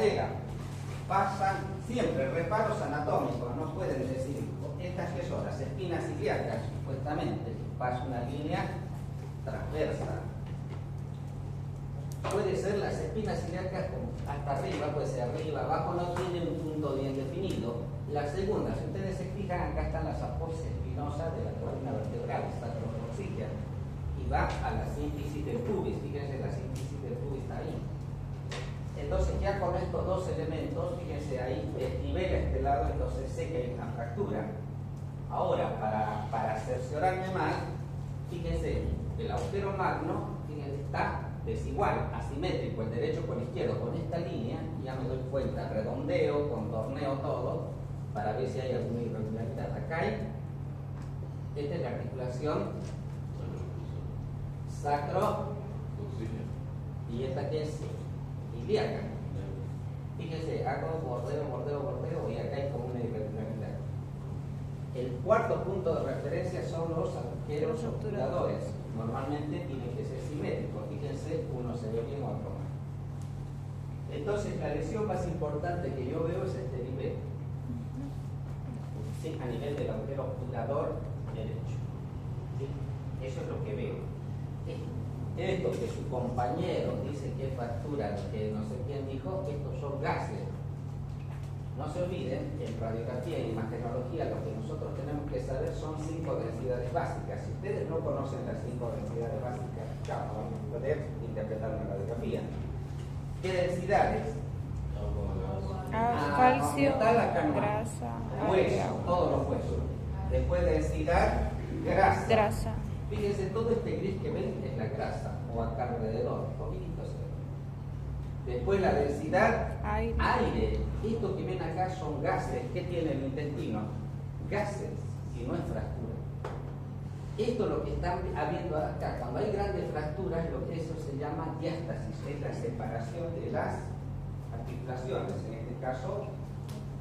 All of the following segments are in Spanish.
cadera pasan siempre reparos anatómicos, no pueden decir, estas que son las espinas ilíacas, supuestamente pasa una línea transversa. Puede ser las espinas ilíacas hasta arriba, puede ser arriba, abajo, no tiene un punto bien definido. La segunda, si ustedes se fijan, acá están las apófisis espinosas de la columna vertebral, sacrococcígea, y va a la sínfisis del pubis. Fíjense, la sínfisis del pubis está ahí. Entonces, ya con estos dos elementos, fíjense ahí, desnivela este lado, entonces sé que hay una fractura. Ahora, para cerciorarme más, fíjense, el agujero magno, fíjense, está desigual, asimétrico, el derecho con el izquierdo, con esta línea, ya me doy cuenta, redondeo, contorneo todo, para ver si hay alguna irregularidad. Acá hay, esta es la articulación sacro, y esta que es ilíaca. Fíjense, hago bordeo, y acá hay como una irregularidad. El cuarto punto de referencia son los agujeros obturadores. Normalmente tienen que ser simétricos. Fíjense, uno se ve bien, otro mal. Entonces, la lesión más importante que yo veo es este nivel. ¿Sí? A nivel del agujero obturador derecho. ¿Sí? Eso es lo que veo. Esto que su compañero dice que es fractura, que no sé quién dijo, estos son gases. No se olviden, en radiografía y imagenología lo que nosotros tenemos que saber son 5 densidades básicas. Si ustedes no conocen las 5 densidades básicas, ya no van a poder interpretar una radiografía. ¿Qué densidades? Calcio, grasa, hueso, todos los huesos. Después densidad, grasa. Fíjense, todo este gris que ven es la grasa, o acá alrededor, poquitito se ve. Después la densidad, aire. Esto que ven acá son gases. ¿Qué tiene el intestino? Gases, y no es fractura. Esto es lo que están habiendo acá. Cuando hay grandes fracturas, lo que eso se llama diástasis, es la separación de las articulaciones. En este caso,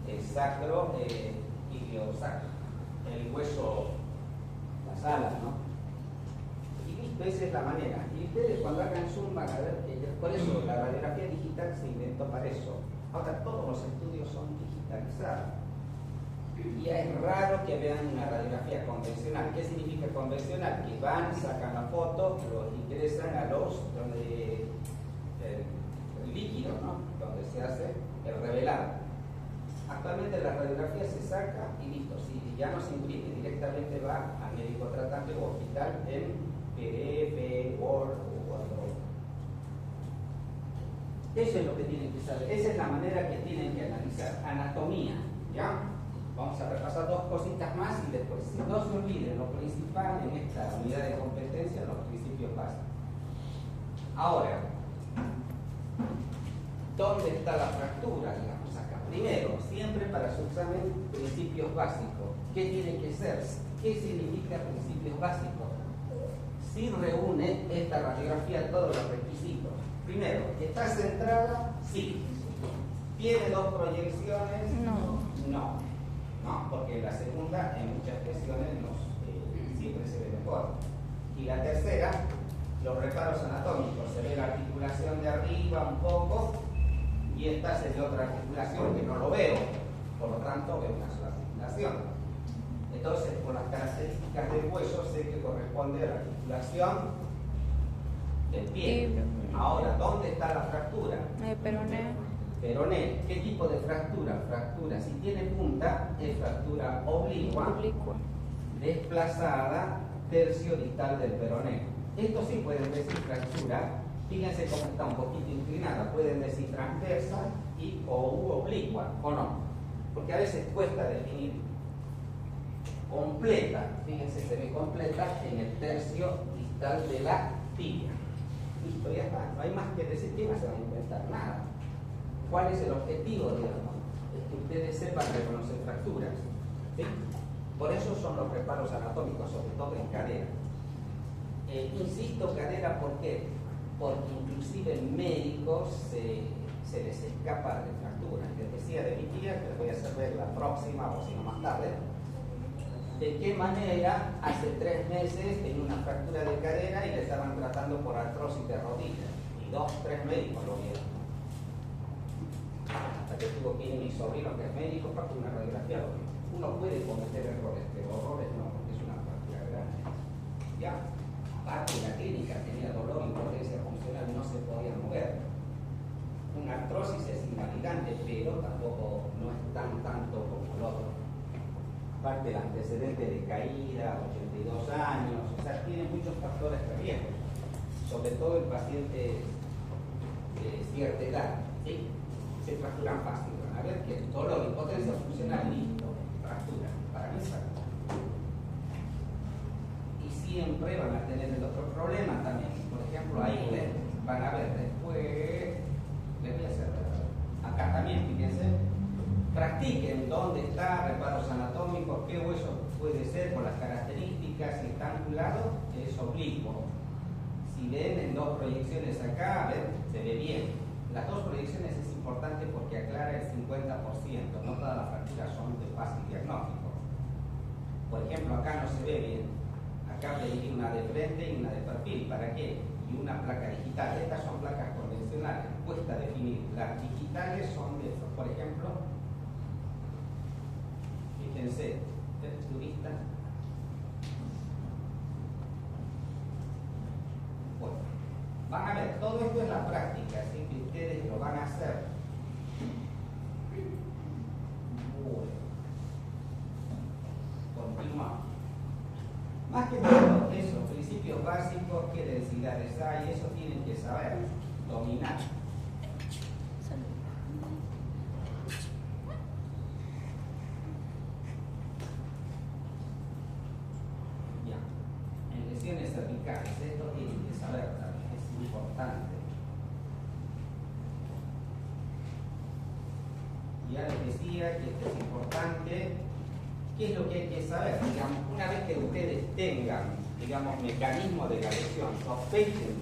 el sacro, iliosacro, el hueso, las alas, ¿no? Esa es la manera. Y ustedes cuando hagan zoom van a ver que por eso la radiografía digital se inventó para eso. Ahora todos los estudios son digitalizados. Y es raro que vean una radiografía convencional. ¿Qué significa convencional? Que van, sacan la foto, los ingresan a los donde el líquido, ¿no? Donde se hace el revelado. Actualmente la radiografía se saca y listo. Si ya no se imprime, directamente va al médico tratante o hospital en PDF, Word o otro. Eso es lo que tienen que saber. Esa es la manera que tienen que analizar. Anatomía, ¿ya? Vamos a repasar 2 cositas más y después. No se olviden lo principal en esta unidad de competencia, los principios básicos. Ahora, ¿dónde está la fractura? Digamos acá. Primero, siempre para su examen, principios básicos. ¿Qué tiene que ser? ¿Qué significa principios básicos? Si reúne esta radiografía todos los requisitos. Primero, ¿está centrada? Sí. ¿Tiene 2 proyecciones? No, porque la segunda en muchas cuestiones siempre se ve mejor. Y la tercera, los reparos anatómicos. Se ve la articulación de arriba un poco y esta se ve otra articulación que no lo veo. Por lo tanto, veo una sola articulación. Entonces, por las características del hueso, sé que corresponde a la articulación del pie. Ahora, ¿dónde está la fractura? Peroné. Peroné. ¿Qué tipo de fractura? Fractura, si tiene punta, es fractura oblicua. Desplazada, tercio distal del peroné. Esto sí pueden decir fractura. Fíjense cómo está un poquito inclinada. Pueden decir transversa o oblicua, o no. Porque a veces cuesta definir. Completa, fíjense, se ve completa en el tercio distal de la tibia. Listo, ya está, no hay más que decir, que no se va a inventar nada. ¿Cuál es el objetivo, digamos? Es que ustedes sepan reconocer fracturas. ¿Sí? Por eso son los reparos anatómicos, sobre todo en cadera. Insisto, cadera, ¿por qué? Porque inclusive médicos se les escapa de fracturas. Les decía de mi tía, que les voy a hacer ver la próxima o si no más tarde, de qué manera hace 3 meses tenía una fractura de cadera y le estaban tratando por artrosis de rodilla. Y 2, 3 médicos lo vieron. que tuvo que ir mi sobrino que es médico para hacer una radiografía. Uno puede cometer errores, pero errores no, porque es una fractura grande. Ya, aparte de la clínica tenía dolor, impotencia funcional, no se podía mover. Una artrosis es invalidante, pero tampoco no es tanto como el otro. Aparte del antecedente de caída, 82 años, o sea, tiene muchos factores de riesgo, sobre todo en pacientes de cierta edad, ¿sí? Se fracturan fácil, van a ver que el dolor, impotencia funcional, listo, fractura, para mí es fractura. Y siempre van a tener el otro problema también, por ejemplo, ahí van a ver después. Les voy a hacer acá también, fíjense, practiquen dónde está, reparos anatómicos, qué hueso puede ser por las características, si está angulado, es oblicuo. Si ven en dos proyecciones acá, a ver, se ve bien. Las dos proyecciones es importante porque aclara el 50%, no todas las fracturas son de fácil diagnóstico. Por ejemplo, acá no se ve bien, acá pedí una de frente y una de perfil, ¿para qué? Y una placa digital. Estas son placas convencionales, cuesta definir. Las digitales son de, por ejemplo, fíjense, texturista. Bueno, van a ver, todo esto es la práctica, así que ustedes lo van a hacer. Bueno, continuamos. Más que todo eso, principios básicos, qué densidades hay, eso tienen que saber, dominar. Ya, en lesiones cervicales, esto tienen que saber también, es importante. Ya les decía que esto es importante. ¿Qué es lo que hay que saber? Digamos, una vez que ustedes tengan, digamos, mecanismo de la lesión, sospechen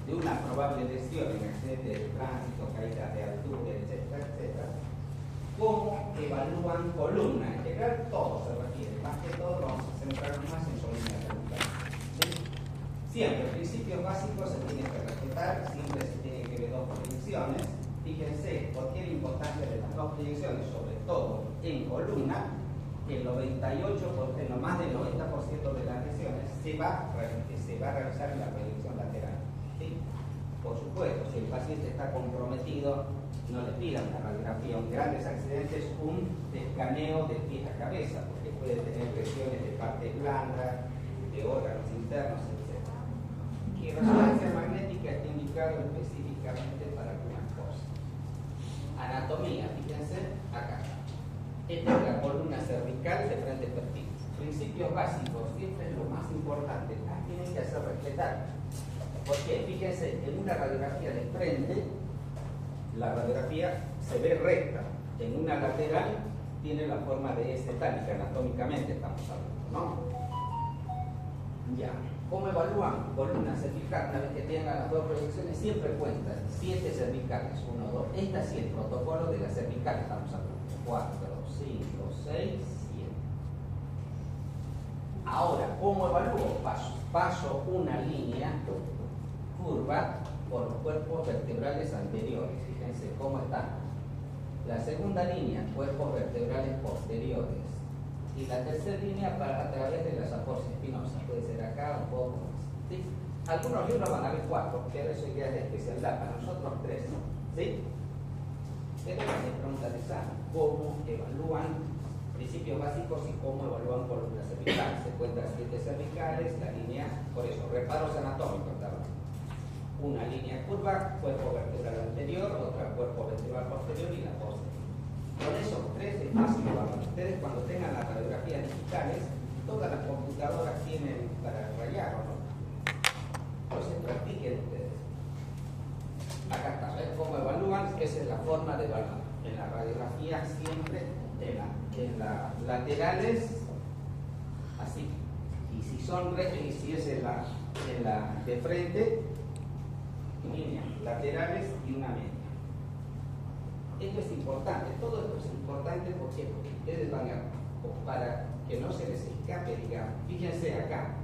de una probable lesión en accidente de tránsito, caída de altura, etcétera, etcétera, ¿cómo evalúan columna? En general todo se refiere, más que todo vamos a centrarnos más en columna cervical. ¿Sí? Siempre, principios básicos se tienen que respetar, siempre se tienen que ver dos proyecciones. Fíjense, cualquier importancia de las dos proyecciones, sobre todo en columna, el 98%, no más del 90% de las lesiones se va a realizar en la proyección lateral. ¿Sí? Por supuesto, si el paciente está comprometido, no le pidan una radiografía. En grandes accidentes, un escaneo de pies a cabeza, porque puede tener lesiones de partes blandas, de órganos internos, etc. Y resonancia magnética está indicado específicamente para algunas cosas. Anatomía, fíjense acá. Esta es la columna cervical de frente perfil. Principios básicos, siempre es lo más importante. Las tienen que hacer respetar. Porque fíjense, en una radiografía de frente, la radiografía se ve recta. En una lateral tiene la forma de S tánica, anatómicamente estamos hablando, ¿no? Ya. ¿Cómo evalúan? Columna cervical, una vez que tengan las dos proyecciones, siempre cuentan 7 cervicales, 1, 2. Esta sí, el protocolo de la cervical, estamos hablando. 4, 5, 6, 7. Ahora, ¿cómo evalúo? Paso una línea curva por los cuerpos vertebrales anteriores. Fíjense cómo están. La segunda línea, cuerpos vertebrales posteriores. Y la tercera línea a través de las aporcias espinosas. Puede ser acá un poco más. ¿Sí? Algunos libros van a ver 4, pero eso ya es de especialidad. Para nosotros 3. ¿Sí? Pero se pregunta de examen, ¿cómo evalúan principios básicos y cómo evalúan columnas cervicales? Se cuentan 7 cervicales, la línea, por eso, reparos anatómicos, ¿verdad? Una línea curva, cuerpo vertebral anterior, otra cuerpo vertebral posterior y la posterior. Con esos 3 es fácil evaluar. Ustedes cuando tengan las radiografías digitales, todas las computadoras tienen para rayar, ¿no? Entonces practiquen ustedes. Acá está, ¿ves cómo evalúan? Esa es la forma de evaluar. En la radiografía siempre en las laterales, así. Y si son y si es en la de frente, líneas laterales y una media. Esto es importante, todo esto es importante porque ustedes van a, para que no se les escape, digamos. Fíjense acá.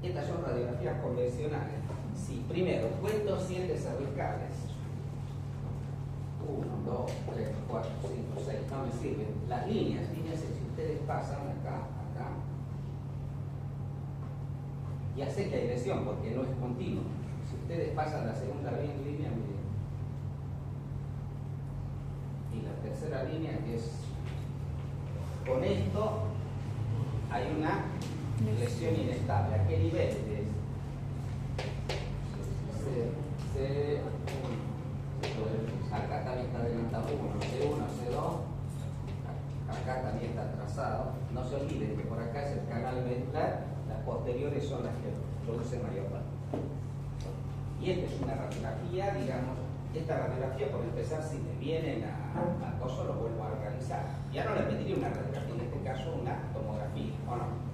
Estas son radiografías convencionales. Si primero cuento 7 cervicales, 1, 2, 3, 4, 5, 6, no me sirven. Las líneas, fíjense, si ustedes pasan acá, acá, ya sé que hay lesión porque no es continuo. Si ustedes pasan la segunda línea, miren, y la tercera línea, que es con esto, hay una lesión inestable. ¿A qué nivel? Acá también está adelantado 1, C1, C2, acá también está trazado. No se olviden que por acá es el canal ventral, las posteriores son las que producen mayor parte. Y esta es una radiografía, digamos, esta radiografía por empezar, si me vienen a coso, lo vuelvo a realizar. Ya no le pediría una radiografía, en este caso una tomografía, ¿o no?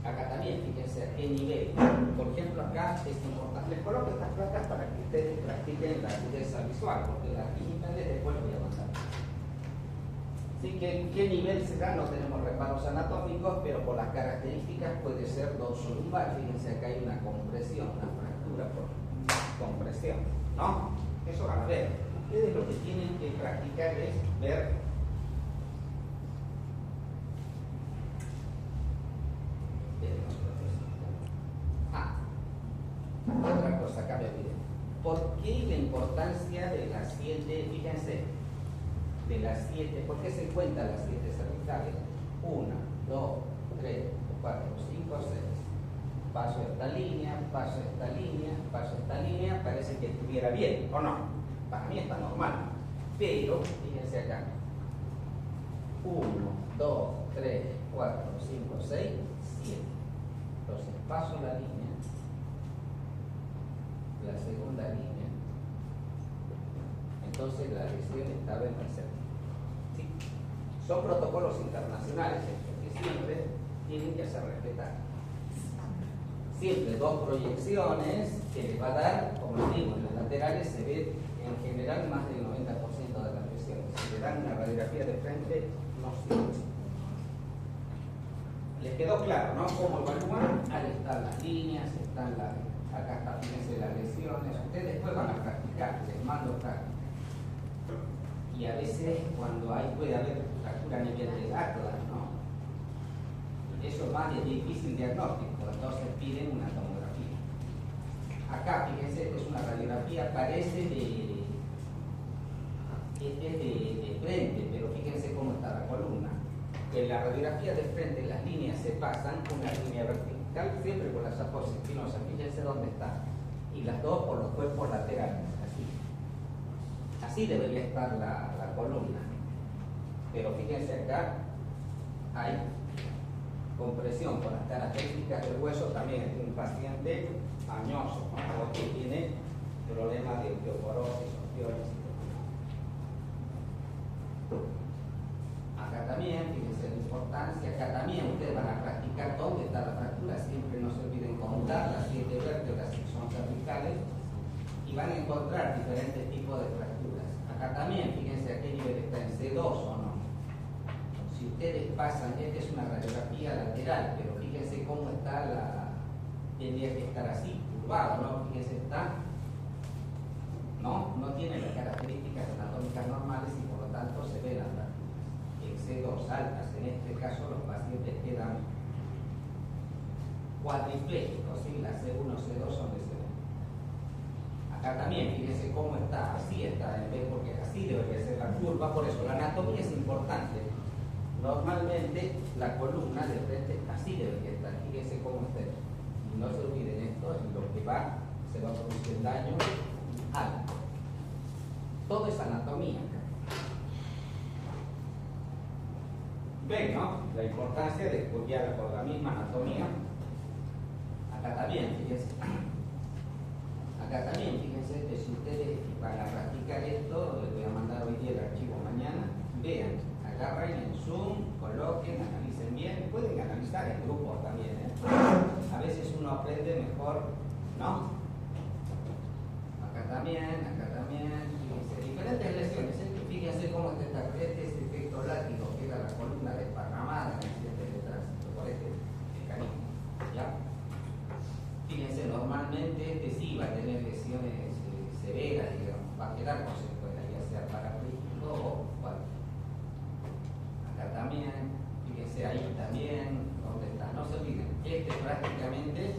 Acá también, fíjense a qué nivel. Por ejemplo, acá es importante. Les coloco estas placas para que ustedes practiquen la agudeza visual, porque las digitales después voy a mandar. Así que, ¿qué nivel se da? No tenemos reparos anatómicos, pero por las características puede ser dorsolumbar. Fíjense, acá hay una compresión, una fractura por compresión, ¿no? Eso van a ver. Ustedes lo que tienen que practicar es ver. Otra cosa, acá me olvidé. ¿Por qué la importancia de las 7? Fíjense, de las 7, ¿por qué se cuentan las 7 cervicales? 1, 2, 3, 4, 5, 6. Paso esta línea, paso esta línea, paso esta línea, parece que estuviera bien, ¿o no? Para mí está normal. Pero, fíjense acá. 1, 2, 3, 4, 5, 6, 7. Entonces paso la línea. La segunda línea, entonces la lesión estaba en el centro. ¿Sí? Son protocolos internacionales que siempre tienen que hacer respetar. Siempre dos proyecciones que les va a dar, como les digo, en los laterales se ve en general más del 90% de las lesiones. Si le dan una radiografía de frente, no sirve. ¿Les quedó claro, no? ¿Cómo evalúan? Ahí están las líneas, están las... Acá está, fíjense las lesiones. Ustedes después van a practicar, les mando práctica. Y a veces cuando puede haber fractura a nivel de atlas, ¿no? Eso es más difícil diagnóstico, entonces piden una tomografía. Acá, fíjense, esta es una radiografía, parece de frente, pero fíjense cómo está la columna. En la radiografía de frente las líneas se pasan, una línea vertical siempre con las aposis espinosas, fíjense dónde está, y las dos por los cuerpos laterales, así debería estar la columna, pero fíjense acá hay compresión con las características del hueso. También es un paciente añoso, ¿no? Que tiene problemas de osteoporosis, osteosis. Acá también, fíjense la importancia, acá también ustedes van a practicar dónde está la fractura, siempre no se olviden contar las 7 vértebras que son cervicales y van a encontrar diferentes tipos de fracturas. Acá también, fíjense a qué nivel está, en C2 o no. Si ustedes pasan, esta es una radiografía lateral, pero fíjense cómo está tendría que estar así, curvado, ¿no? Fíjense, está, no tiene las características anatómicas normales y por lo tanto se ve la fractura. C2 altas, en este caso los pacientes quedan cuadriplégicos, ¿sí? Las C1, C2 son de C1. Acá también, fíjense cómo está, así está en B, porque así debería ser la curva, por eso la anatomía es importante. Normalmente la columna de frente así debería estar, fíjense cómo está. Y no se olviden esto, en lo que se va a producir daño alto. Todo es anatomía. Ven, ¿no? La importancia de estudiar por la misma anatomía. Acá también, fíjense. Acá también, fíjense que si ustedes van a practicar esto, les voy a mandar hoy día el archivo mañana. Vean, agarren en Zoom, coloquen, analicen bien. Pueden analizar en grupos también, ¿eh? A veces uno aprende mejor, ¿no? Acá también, fíjense, diferentes lesiones. Fíjense cómo está este efecto látigo, queda la columna desparramada en el accidente de tránsito por este mecanismo, ¿ya? Fíjense, normalmente este sí va a tener lesiones. lesiones severas, digamos, va a quedar con secuelas, ya sea parapléjico o bueno. Acá también, fíjense ahí también, donde está, no se olviden, prácticamente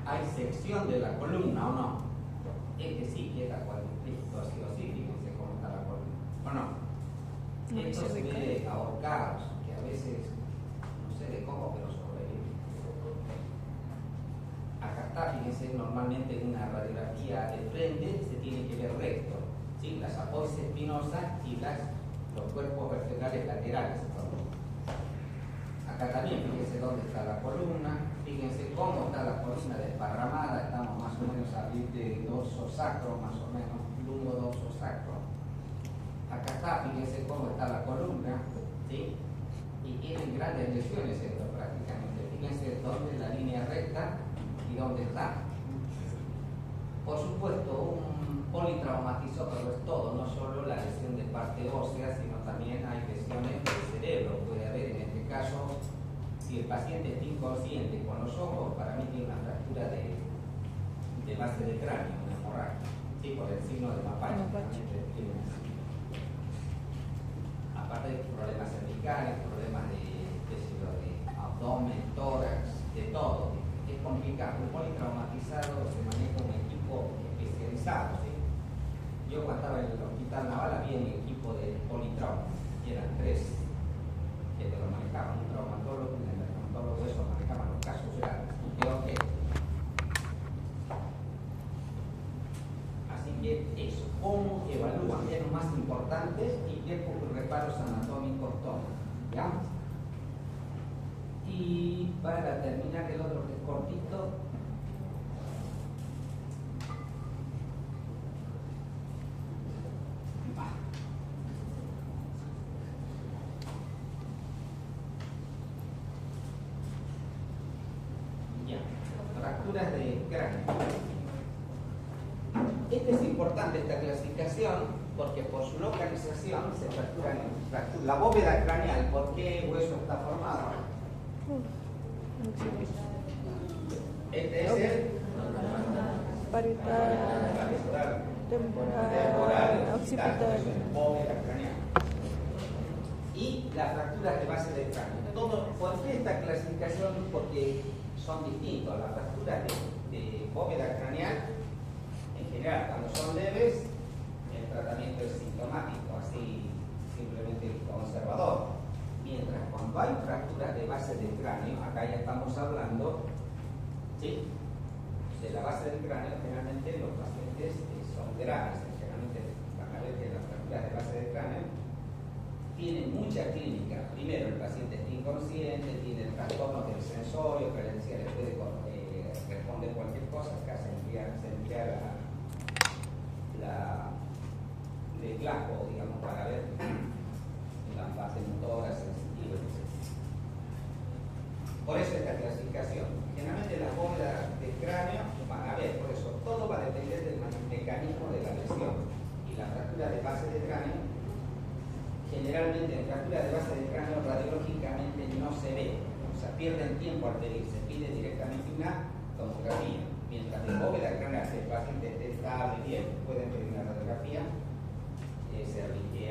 hay sección de la columna, ¿o no? Sí queda cuadripléjico, así o sí, fíjense cómo está la columna, ¿o no? Esto se ve ahorcados, que a veces, no sé de cómo, pero sobreviven. Acá está, fíjense, normalmente en una radiografía de frente se tiene que ver recto, ¿sí? Las apófisis espinosas y los cuerpos vertebrales laterales. Acá también, fíjense dónde está la columna, fíjense cómo está la columna desparramada, estamos más o menos a de dorso sacro, más o menos, lungo dorso sacro. Acá está, fíjense cómo está la columna, ¿sí? Y tienen grandes lesiones esto prácticamente. Fíjense dónde es la línea recta y dónde está. Por supuesto, un politraumatismo es todo, no solo la lesión de parte ósea, sino también hay lesiones del cerebro. Puede haber, en este caso, si el paciente está inconsciente con los ojos, para mí tiene una fractura de base del cráneo, una hemorragia, ¿sí? Por el signo de Mapache. Aparte de problemas cervicales, problemas de abdomen, tórax, de todo. Es complicado. Un politraumatizado se maneja un equipo especializado, ¿sí? Yo cuando estaba en el hospital naval había un equipo de politrauma, y eran 3 que te lo manejaban, un traumatólogo, un dermatólogo, eso manejaban los casos graves. Creo que así que eso, cómo evalúan, es lo más importante y qué reparos anatómicos toman, ¿ya? Y para terminar el otro que es cortito, ya, fracturas de cráneo. Es importante esta clasificación porque por su localización se fracturan la bóveda craneal. ¿Por qué hueso está formado? Este es el parietal, temporal, occipital, bóveda craneal. Y las fracturas de base del cráneo. ¿Por qué esta clasificación? Porque son distintos. Las fracturas de bóveda craneal, en general, cuando son leves, el tratamiento es sintomático, así simplemente conservador. Mientras cuando hay fracturas de base del cráneo, acá ya estamos hablando, ¿sí?, de la base del cráneo. Generalmente los pacientes son graves, generalmente van a ver que las fracturas de base del cráneo tienen mucha clínica. Primero, el paciente está inconsciente, tiene trastornos del sensorio, que le puede responder cualquier cosa, acá se emplea el glajo, digamos, para ver la fase motora, sensitiva, etc. Por eso esta clasificación. Generalmente las bóvedas del cráneo van a ver, por eso todo va a depender del mecanismo de la lesión. Y la fractura de base del cráneo, generalmente en fractura de base del cráneo radiológicamente no se ve, o sea, pierden tiempo al pedir, se pide directamente una tomografía. Mientras de bóveda craneal, si el paciente esté estable, bien, pueden pedir una radiografía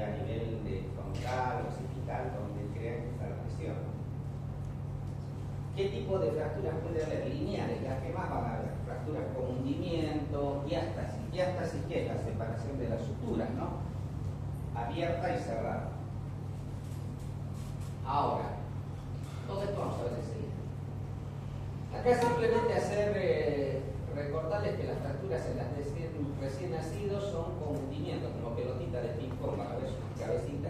a nivel de frontal, occipital, donde crean que está la lesión. ¿Qué tipo de fracturas puede haber? Lineales, las que más van a haber. Fracturas con hundimiento, diástasis. Diástasis, ¿qué es? La separación de las suturas, ¿no? Abierta y cerrada. Ahora, todo esto vamos a ver enseguida. Acá simplemente recordarles que las fracturas en las recién nacidos son con hundimiento, como pelotita de ping-pong, a ver su cabecita,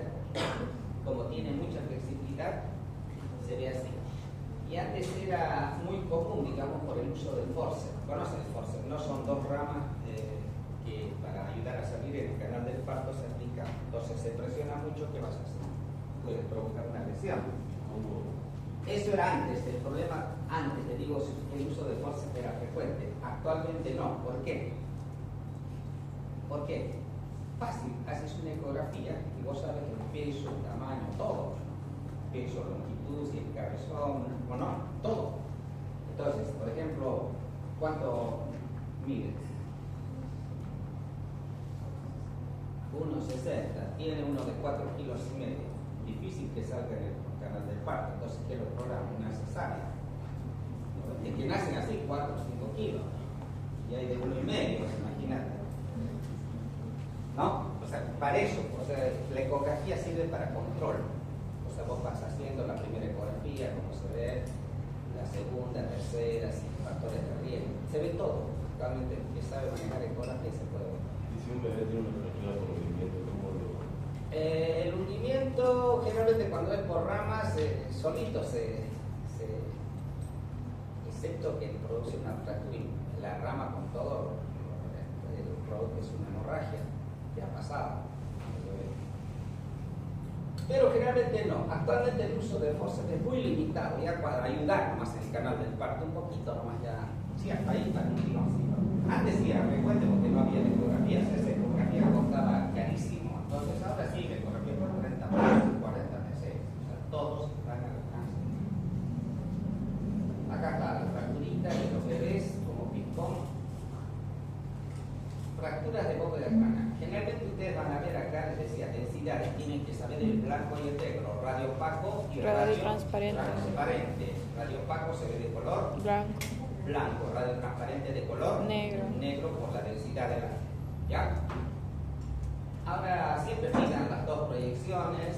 como tiene mucha flexibilidad, se ve así. Y antes era muy común, digamos, por el uso del forceps. ¿Conocen el forceps? No son dos ramas que para ayudar a salir en el canal del parto se aplica. Entonces se presiona mucho, ¿qué vas a hacer? Puede provocar una lesión. Eso era antes, el problema antes, te digo, el uso de forceps era frecuente. Actualmente no. ¿Por qué? ¿Por qué? Fácil, haces una ecografía y vos sabes el peso, el tamaño, todo. Peso, longitud, si el cabezón, o no, todo. Entonces, por ejemplo, ¿cuánto mide? 1,60, tiene uno de 4,5 kilos, difícil que salga en el canal del parto, entonces ¿qué lo programa? Una cesárea. ¿No? Es que nacen así 4 o 5 kilos, y hay de 1,5, imagínate. ¿No? O sea, para eso, o sea, la ecografía sirve para control. O sea, vos vas haciendo la primera ecografía, como se ve, la segunda, tercera, sin factores de riesgo. Se ve todo. Realmente el que sabe manejar ecografía se puede ver. Y si un bebé tiene una fractura por hundimiento, ¿cómo lo...? El hundimiento, generalmente cuando es por ramas, solito excepto que produce una fractura, la rama con todo, es una hemorragia, que ha pasado. Pero generalmente no. Actualmente el uso de forceps es muy limitado, ya para ayudar nomás en el canal del parto, un poquito nomás ya. Sí, hasta ahí para un tironcito. Antes sí, recuerden porque no había ecografías, esa ecografía costaba carísimo. Entonces ahora sí, la ecografía por 40 meses, 40 meses. O sea, todos están al alcance. Acá está la fracturita de los bebés como ping-pong. Fracturas de bóveda craneal. Generalmente ustedes van a ver acá, les decía, densidades, tienen que saber el blanco y el negro, radio opaco y radio transparente. Radio opaco se ve de color blanco, radio transparente de color negro por la densidad de la. ¿Ya? Ahora siempre miran las dos proyecciones.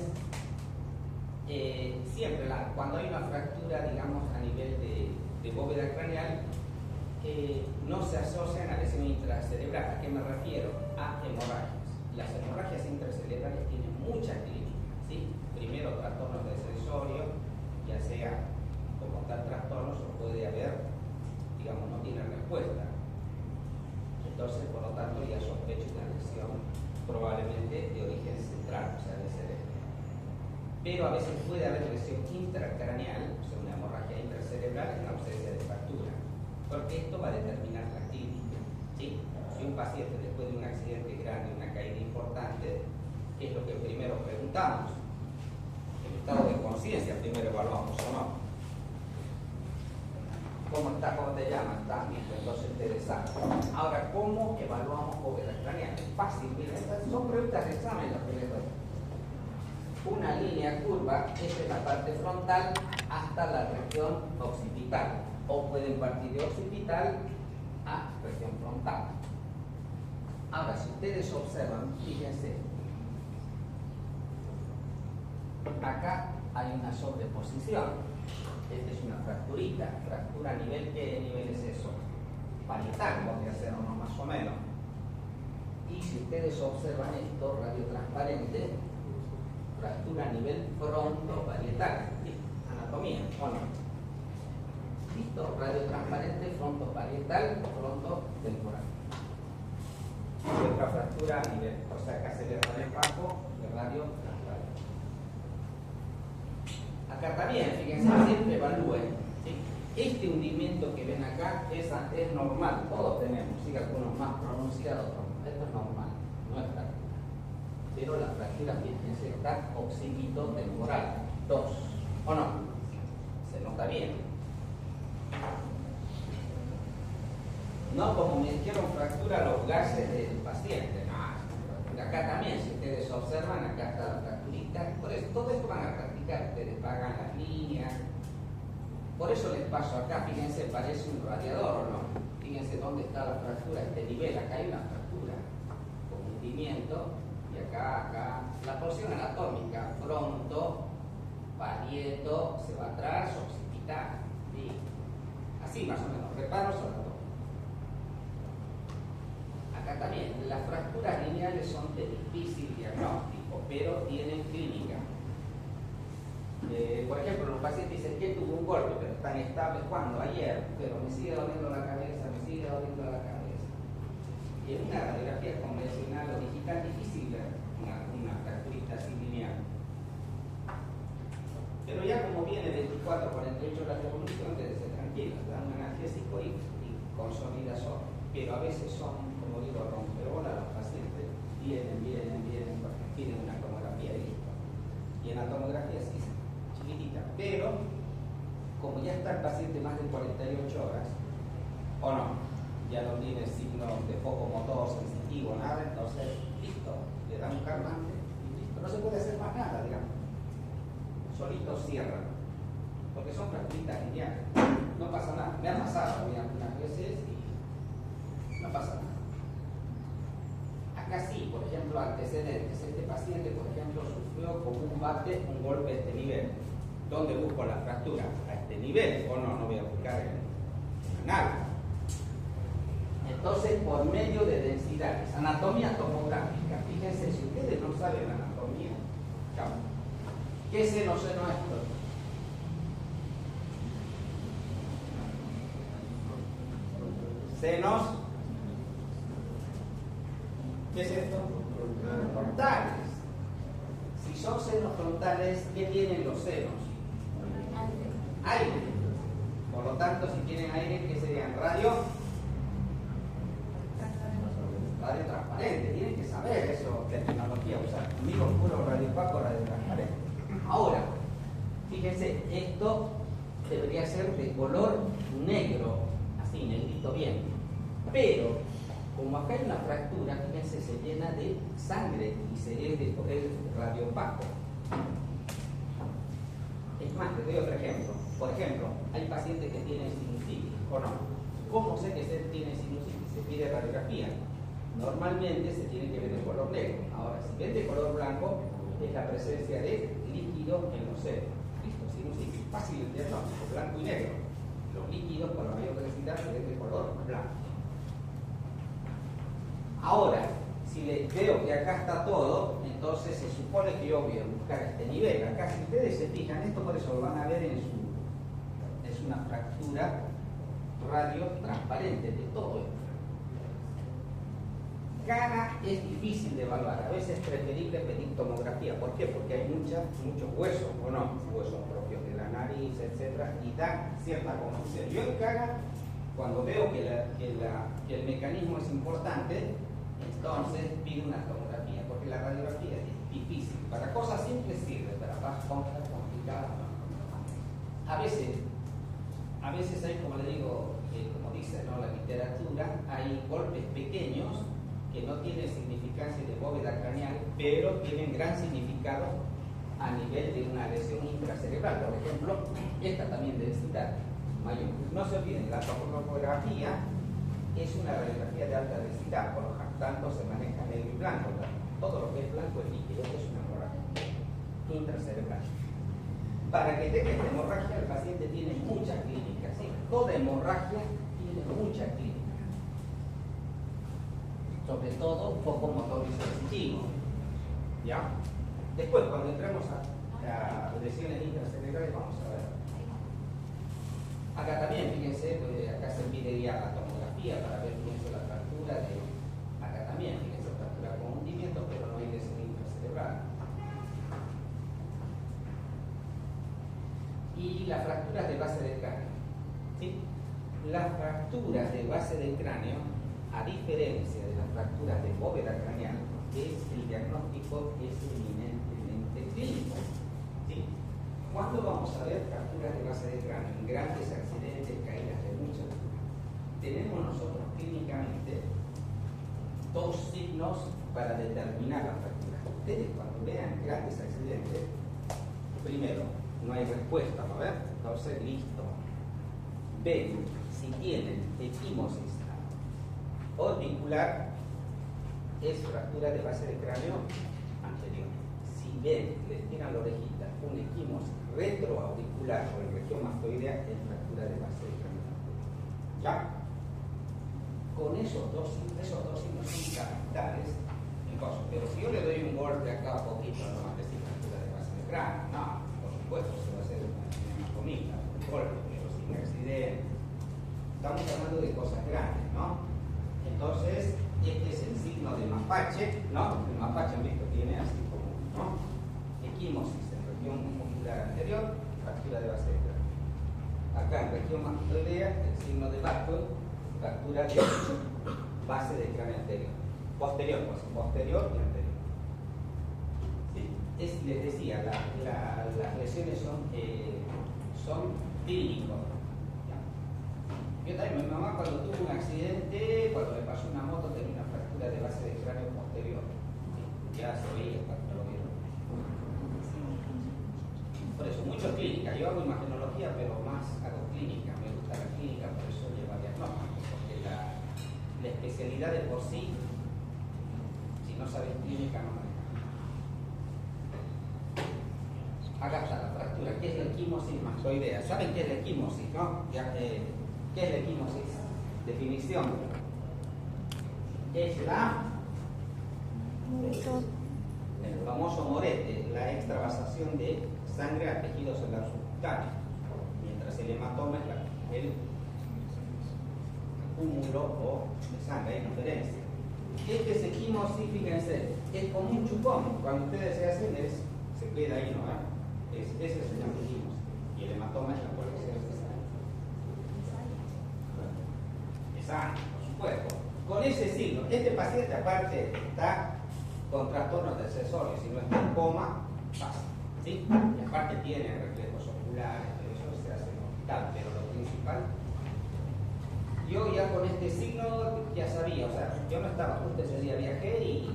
Siempre cuando hay una fractura, digamos, a nivel de bóveda craneal, no se asocian a lesión intracerebral. ¿A qué me refiero? A hemorragias. Las hemorragias intracerebrales tienen muchas clínicas, ¿sí? Primero, trastornos del sensorio, ya sea como tal trastornos o puede haber, digamos, no tiene respuesta. Entonces, por lo tanto, ya sospecho una lesión probablemente de origen central, o sea, de cerebro. Pero a veces puede haber lesión intracraneal, o sea, una hemorragia intracerebral en ausencia de fractura, porque esto va a determinar la clínica, ¿sí? Si un paciente después de un accidente grande, una caída importante, ¿qué es lo que primero preguntamos? El estado de conciencia primero evaluamos, ¿o no? ¿Cómo estás? ¿Cómo te llamas? ¿Estás bien? Entonces te desastre. Ahora, ¿cómo evaluamos bóveda craneal? Es fácil, miren, son preguntas de examen las que les doy. Una línea curva, esta es la parte frontal hasta la región occipital, o pueden partir de occipital a región frontal. Ahora, si ustedes observan, fíjense, acá hay una sobreposición. Esta es una fracturita, fractura a nivel, ¿qué nivel es eso? Parietal, podría ser uno más o menos. Y si ustedes observan esto, radiotransparente, fractura a nivel frontoparietal, anatomía, ¿o no? ¿Listo? Radiotransparente, frontoparietal, frontotemporal. Y otra fractura a nivel, o sea, acá se ve radio opaco y radio transparente. Acá también, fíjense, siempre evalúen, ¿sí? Este hundimiento que ven acá es normal, todos tenemos, ¿sí? Algunos más pronunciados, esto es normal, no es fractura. Pero la fractura, fíjense, está occipitotemporal, 2, ¿o no? Se nota bien. No como me dijeron fractura los gases del paciente, no. Acá también, si ustedes observan, acá está la fracturita. Por eso, todo esto van a practicar, ustedes pagan las líneas. Por eso les paso acá, fíjense, parece un radiador, ¿o no? Fíjense dónde está la fractura, este nivel, acá hay una fractura con hundimiento, y acá, la porción anatómica, fronto, parieto, se va atrás, occipital, ¿sí? Así más o menos, reparos anatómicos. Acá también, las fracturas lineales son de difícil diagnóstico, pero tienen clínica. Por ejemplo, los pacientes dicen que tuvo un golpe, pero están estables. ¿Cuándo? Ayer, pero me sigue doliendo la cabeza, me sigue doliendo la cabeza. Y en una radiografía convencional o digital difícil ver una fracturita así lineal. Pero ya como viene 24, 48 horas de evolución, quédese tranquilo, dan un analgésico y consolida solo. Pero a veces son, como digo, rompeolas los pacientes, vienen, porque tienen una tomografía y listo. Y en la tomografía sí, chiquitita, pero como ya está el paciente más de 48 horas, o no, ya no tiene signos de foco motor, sensitiva, objetivo, nada, entonces, listo, le dan un calmante y listo, no se puede hacer más nada, digamos. Solito cierra, porque son fracturitas lineales, no pasa nada. Me ha pasado algunas veces y no pasa nada. Acá sí, por ejemplo, antecedentes. Este paciente, por ejemplo, sufrió con un golpe a este nivel. ¿Dónde busco la fractura? A este nivel, o no voy a buscar en nada. Entonces, por medio de densidades, anatomía tomográfica. Fíjense, si ustedes no saben anatomía, chao. ¿Qué seno esto? Senos. ¿Qué es esto? Frontales. Si son senos frontales, ¿qué tienen los senos? Aire. Por lo tanto, si tienen aire, ¿qué serían? Radio transparente. Tienen que saber eso, terminología, usar. Conmigo puro radio opaco, radio transparente. Ahora, fíjense, esto debería ser de color negro, así, negrito bien. Pero, como acá hay una fractura, fíjense, se llena de sangre y se es de radio opaco. Es más, les doy otro ejemplo. Por ejemplo, hay pacientes que tienen sinusitis, ¿o no? ¿Cómo sé que se tiene sinusitis? Se pide radiografía. Normalmente se tiene que ver de color negro. Ahora, si ven de color blanco, es la presencia de líquido en los senos. Listo, sinusitis, fácil el diagnóstico, blanco y negro. Los líquidos con la mayor densidad se ven de color blanco. Ahora, si les veo que acá está todo, entonces se supone que yo voy a buscar este nivel. Acá, si ustedes se fijan, esto por eso lo van a ver en es una fractura radio transparente de todo esto. Cara es difícil de evaluar, a veces es preferible pedir tomografía. ¿Por qué? Porque hay muchos huesos, o no, huesos propios de la nariz, etc. Y da cierta confusión. Yo en cara, cuando veo que el mecanismo es importante, entonces pido una tomografía, porque la radiografía es difícil. Para cosas simples sirve, para cosas complicadas no. A veces hay, como le digo, como dice, ¿no?, la literatura, hay golpes pequeños que no tienen significancia de bóveda craneal, pero tienen gran significado a nivel de una lesión intracerebral. Por ejemplo, esta también densidad mayor. No se olviden, la tomografía es una radiografía de alta densidad, por lo tanto se maneja negro y blanco. Todo lo que es blanco es líquido, es una hemorragia intracerebral. Para que tenga esta hemorragia, el paciente tiene mucha clínica, ¿sí? Toda hemorragia tiene mucha clínica. Sobre todo poco motor y sensitivo. ¿Ya? Después, cuando entremos a lesiones intracerebrales, vamos a ver. Acá también, fíjense, acá se pide ya la tomografía para ver, fíjense, la fractura de. Acá también, fíjense, fractura con hundimiento, pero no hay lesión intracerebral. Y las fracturas de base del cráneo. ¿Sí? Las fracturas de base del cráneo, a diferencia de las fracturas de bóveda craneal, el diagnóstico es eminentemente clínico. ¿Sí? ¿Cuándo vamos a ver fracturas de base del cráneo? En grandes accidentes, caídas de mucha altura. Tenemos nosotros clínicamente dos signos para determinar la fractura. Ustedes cuando vean grandes accidentes, primero, no hay respuesta, ¿no ven? Entonces, listo. Ven si tienen equimosis orbicular, es fractura de base de cráneo anterior. Si ven, les tiran la orejita, un equimosis retroauricular o en región mastoidea, es fractura de base de cráneo anterior. ¿Ya? Con esos dos signos son capitales en cosas. Pero si yo le doy un golpe acá a poquito, no va a decir fractura de base de cráneo, no, por supuesto se va a hacer una anatomía, un golpe, pero sin accidente. Estamos hablando de cosas grandes, ¿no? Entonces, este es el signo de mapache, ¿no? El mapache, han visto, tiene así como, ¿no? Equimosis en región ocular anterior, fractura de base de cráneo. Acá en región mastoidea, el signo de Barton, fractura de base de cráneo anterior. Posterior, pues, posterior y anterior. ¿Sí? Les decía, las lesiones son clínicos. Yo también, mi mamá cuando tuvo un accidente, cuando le pasó una moto, tenía una fractura fractura de base de cráneo posterior. Ya se veía cuando lo vieron. Por eso, mucho clínica. Yo hago imagenología, pero más hago clínica. Me gusta la clínica, por eso llevo diagnóstico. Porque la especialidad de por sí, si no sabes clínica, no manejas. Acá está la fractura. ¿Qué es la equimosis mastoidea? ¿Saben qué es la equimosis, no? ¿Qué es la equimosis? Definición. Es el famoso morete, la extravasación de sangre a tejidos celular subcutáneo, mientras el hematoma es el cúmulo o de sangre, hay diferencia. Este es equimosis, fíjense, es como un chupón. Cuando ustedes se hacen, se queda ahí, ¿no? Ese se llama equimosis. Y el hematoma es la colección de sangre. Es sangre, por supuesto. Con ese signo, este paciente aparte está con trastornos del accesorio, si no está en coma, pasa, ¿sí? Y aparte tiene reflejos oculares, pero eso se hace en el hospital, pero lo principal, yo ya con este signo ya sabía, o sea, yo no estaba justo ese día, viajé y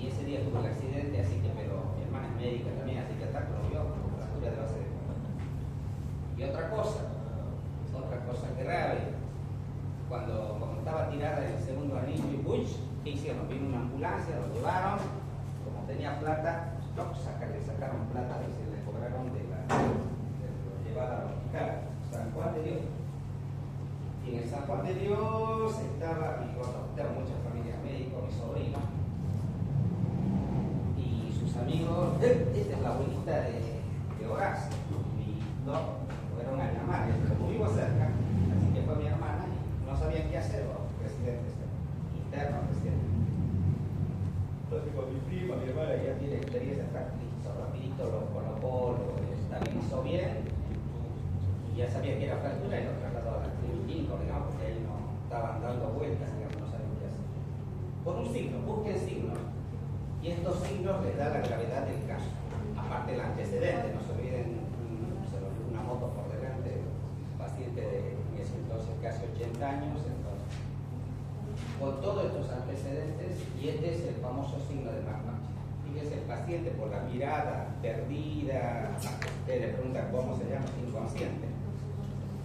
ese día tuve el accidente, así que, pero mi hermana es médica también, así que está, pero yo con fractura de base de cráneo. Y otra cosa grave, cuando estaba tirada en el segundo anillo y Bush, ¿qué hicieron? Vino una ambulancia, lo llevaron, como tenía plata, le sacaron plata y se le cobraron de lo llevada al hospital. San Juan de Dios. Y en el San Juan de Dios estaba muchas familias médicos, mi sobrino y sus amigos. Esta es la abuelita de Horacio. Y dos fueron a llamar, como vivo cerca, así que fue mi hermana. No sabían qué hacer los residentes internos, residentes. Entonces con mi prima, mi hermana ya tiene experiencia, hizo rapidito, lo colocó, lo estabilizó bien y ya sabía que era fractura y lo trasladó al clínico, digamos, porque ahí no estaban dando vueltas, digamos, no sabían qué hacer. Por un signo, busquen signos. Y estos signos les da la gravedad del caso. Aparte del antecedente, no se olviden, se lo dio una moto por delante, paciente de entonces casi 80 años, entonces, con todos estos antecedentes, y este es el famoso signo de McMahon. Fíjense, el paciente por la mirada perdida, ustedes le preguntan cómo se llama, inconsciente.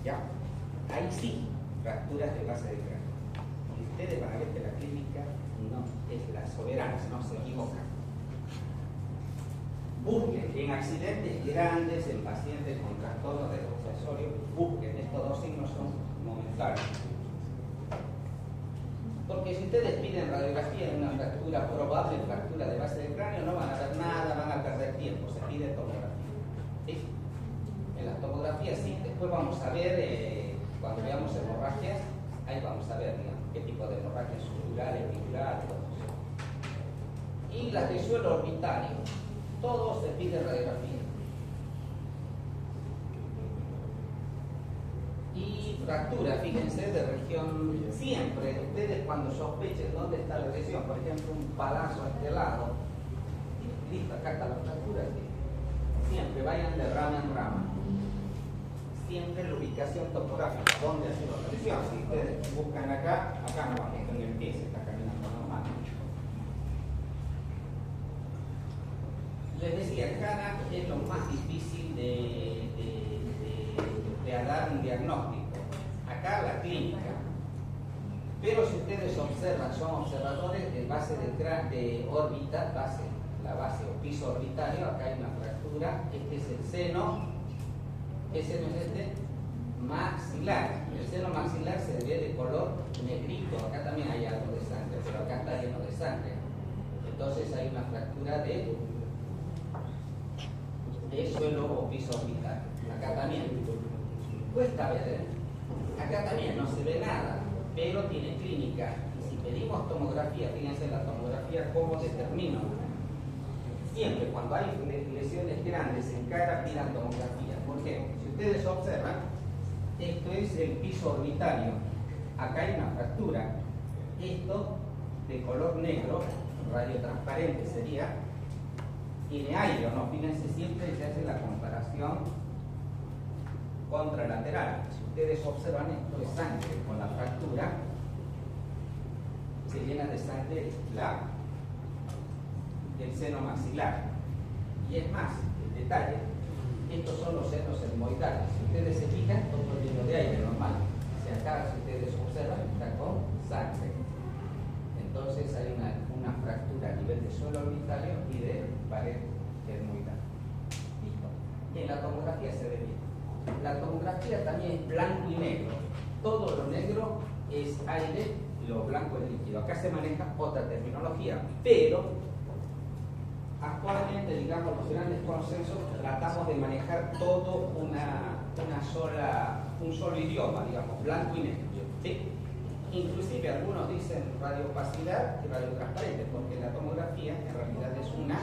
¿Ya? Ahí sí, fracturas de base de cráneo. Y ustedes van a ver que la clínica no es la soberana, no se equivoca. Busquen en accidentes grandes, en pacientes con trastornos del accesorio, busquen, estos dos signos son momentáneos. Porque si ustedes piden radiografía en una fractura probable, fractura de base de cráneo, no van a ver nada, van a perder tiempo, se pide tomografía. ¿Sí? En las tomografías sí, después vamos a ver, cuando veamos hemorragias, ahí vamos a ver, digamos, qué tipo de hemorragias subdurales, epidurales, todo eso. Y las de suelo orbitario. Todo se pide radiografía. Y fractura, fíjense, de región, siempre, ustedes cuando sospechen dónde está la lesión, por ejemplo, un palazo a este lado, listo, acá está la fractura, siempre vayan de rama en rama. Siempre la ubicación topográfica, dónde ha sido la lesión. Si ustedes buscan acá no van, en el pie se está caminando normal. Les decía, Cana es lo más difícil de dar un diagnóstico. Acá la clínica. Pero si ustedes observan, son observadores de base de órbita, la base o piso orbitario, acá hay una fractura, este es el seno, ese no es este, maxilar. El seno maxilar se ve de color negrito, acá también hay algo de sangre, pero acá está lleno de sangre. Entonces hay una fractura de suelo o piso orbital. Acá también. Cuesta ver, acá también no se ve nada, pero tiene clínica. Y si pedimos tomografía, fíjense la tomografía cómo determina. Siempre cuando hay lesiones grandes en cara pidan tomografía. ¿Por qué? Si ustedes observan, esto es el piso orbitario. Acá hay una fractura. Esto de color negro, radiotransparente sería, tiene aire o no. Fíjense, siempre se hace la comparación contralateral. Si ustedes observan, esto es sangre con la fractura, se llena de sangre. sangre el seno maxilar. Y es más, el detalle, estos son los senos etmoidales. Si ustedes se fijan, todo lleno de aire normal. Si acá, si ustedes observan, está con sangre. Entonces hay una fractura a nivel de suelo orbitario y de pared etmoidal. Listo. Y en la tomografía se ve bien. La tomografía también es blanco y negro. Todo lo negro es aire, lo blanco es líquido. Acá se maneja otra terminología, pero actualmente, digamos, los grandes consensos tratamos de manejar todo un solo idioma, digamos, blanco y negro. ¿Sí? Inclusive algunos dicen radiopacidad y radiotransparente, porque la tomografía en realidad es una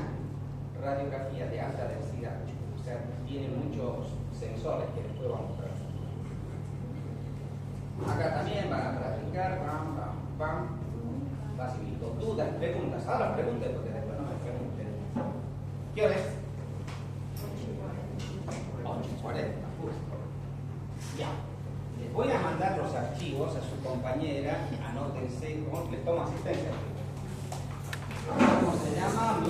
radiografía de alta densidad. O sea, tiene muchos sensores que después vamos a ver. Acá también van a practicar, facilito. Dudas, preguntas. Ahora pregunten, porque después no me pregunten. ¿Qué hora es? 8:40, justo. Ya. Les voy a mandar los archivos a su compañera, anótense, les tomo asistencia. ¿Cómo se llama?